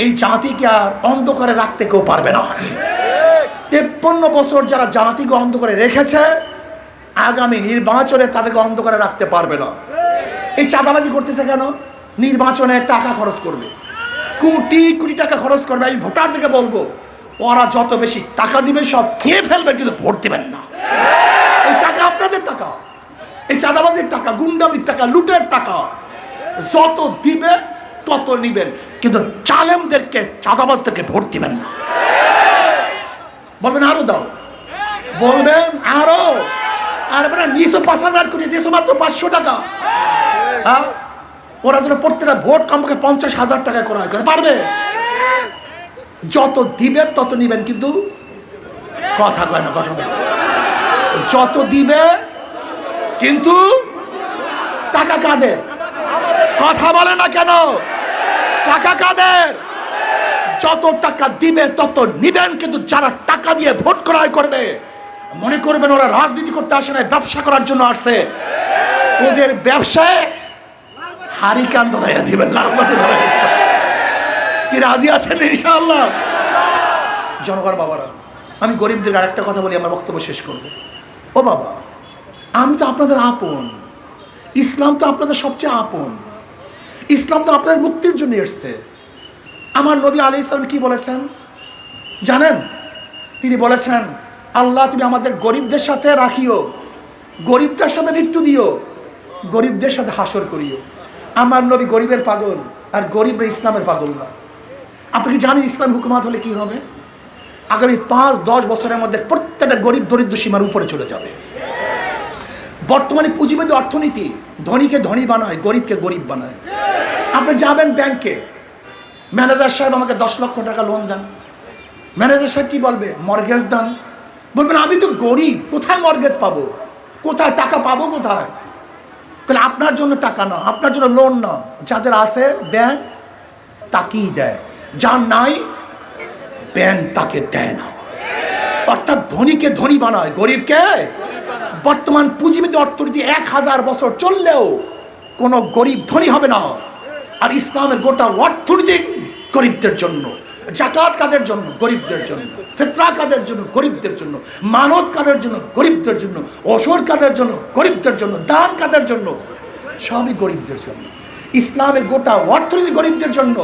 এই জাতিকে আর অন্ধকারে রাখতে কেউ পারবে না। 53 বছর যারা জাতিকে অন্ধকারে রেখেছে, আগামী নির্বাচনে তাদেরকে অন্ধকারে রাখতে পারবে না। এই চাঁদাবাজি করতেছে কেন? নির্বাচনে টাকা খরচ করবে, কোটি কোটি টাকা খরচ করবে। আমি ভোটারদেরকে বলবো, ওরা যত বেশি টাকা দিবে সব খেয়ে ফেলবে, কিন্তু ভোট দিবেন না। এই টাকা আপনাদের টাকা, এই চাঁদাবাজির টাকা, গুন্ডামির টাকা, লুটের টাকা যত দিবে তত নিবেন, কিন্তু জালেমদেরকে, চাঁদাবাজদেরকে ভোট দিবেন না। বলবেন আরো দাও, বলবেন আরো। আর নিশো 5,000 কোটি দিয়েছো মাত্র 500 টাকা। হ্যাঁ, ওরা যেন প্রত্যেকটা ভোট কমপক্ষে 50,000 টাকা ক্রয় করে পারবে। যত দিবে তত নিবেন, কিন্তু কথা কয় না, ঘটনা। যত দিবে কিন্তু টাকা কাদের? কথা বলে না কেন? টাকা কাদের? যত টাকা দিবে তত নিবেন, কিন্তু যারা টাকা দিয়ে ভোট ক্রয় করবে, মনে করবেন ওরা রাজনীতি করতে আসে না, ব্যবসা করার জন্য আসছে। ওদের ব্যবসায় হারিকান ধরাইয়া দিবেন, লাভবাতি ধরাইয়া। কি রাজি আছেন ইনশাআল্লাহ? জনগণ বাবারা, আমি গরিবদের আরেকটা কথা বলি, আমার বক্তব্য শেষ করব। ও বাবা, আমি তো আপনাদের আপন, ইসলাম তো আপনাদের সবচেয়ে আপন, ইসলাম তো আপনাদের মুক্তির জন্য এসছে। আমার নবী আলাইহিস সালাম কি বলেছেন জানেন? তিনি বলেছেন, আল্লাহ তুমি আমাদের গরিবদের সাথে রাখিও, গরিবদের সাথে মৃত্যু দিও, গরিবদের সাথে হাসর করিও। আমার নবী গরিবের পাগল, আর গরিবরা ইসলামের পাগল না। আপনি কি জানেন ইসলাম হুকুমাত হলে কি হবে? আগামী 5-10 বছরের মধ্যে প্রত্যেকটা গরিব দরিদ্র সীমার উপরে চলে যাবে। বর্তমানে পুঁজিবাদী অর্থনীতি ধনীকে ধনী বানায়, গরিবকে গরিব বানায়। আপনি যাবেন ব্যাংকে, ম্যানেজার সাহেব আমাকে 10 লক্ষ টাকা লোন দেন। ম্যানেজার সাহেব কি বলবে? মর্গেজ দেন। বলবেন আমি তো গরিব, কোথায় মর্গেজ পাবো, কোথায় টাকা পাবো, কোথায়? আপনার জন্য টাকা না, আপনার জন্য লোন না, যাদের আছে ব্যাংক তাকেই দেয়, যার নাই ব্যাংক তাকে দেয় না। অর্থাৎ ধনীকে ধনী বানায়, গরিবকে। বর্তমান পুঁজিবাদী অর্থনীতি 1000 বছর চললেও কোনো গরিব ধনী হবে না। আর ইসলামের গোটা অর্থনীতি গরিবদের জন্য। জাকাত কাদের জন্য? গরিবদের জন্য। ফিতরা কাদের জন্য? গরিবদের জন্য। মানত কাদের জন্য? গরিবদের জন্য। ওসর কাদের জন্য? গরিবদের জন্য। দান কাদের জন্য? সবই গরিবদের জন্য। ইসলামের গোটা অর্থনীতি গরিবদের জন্য।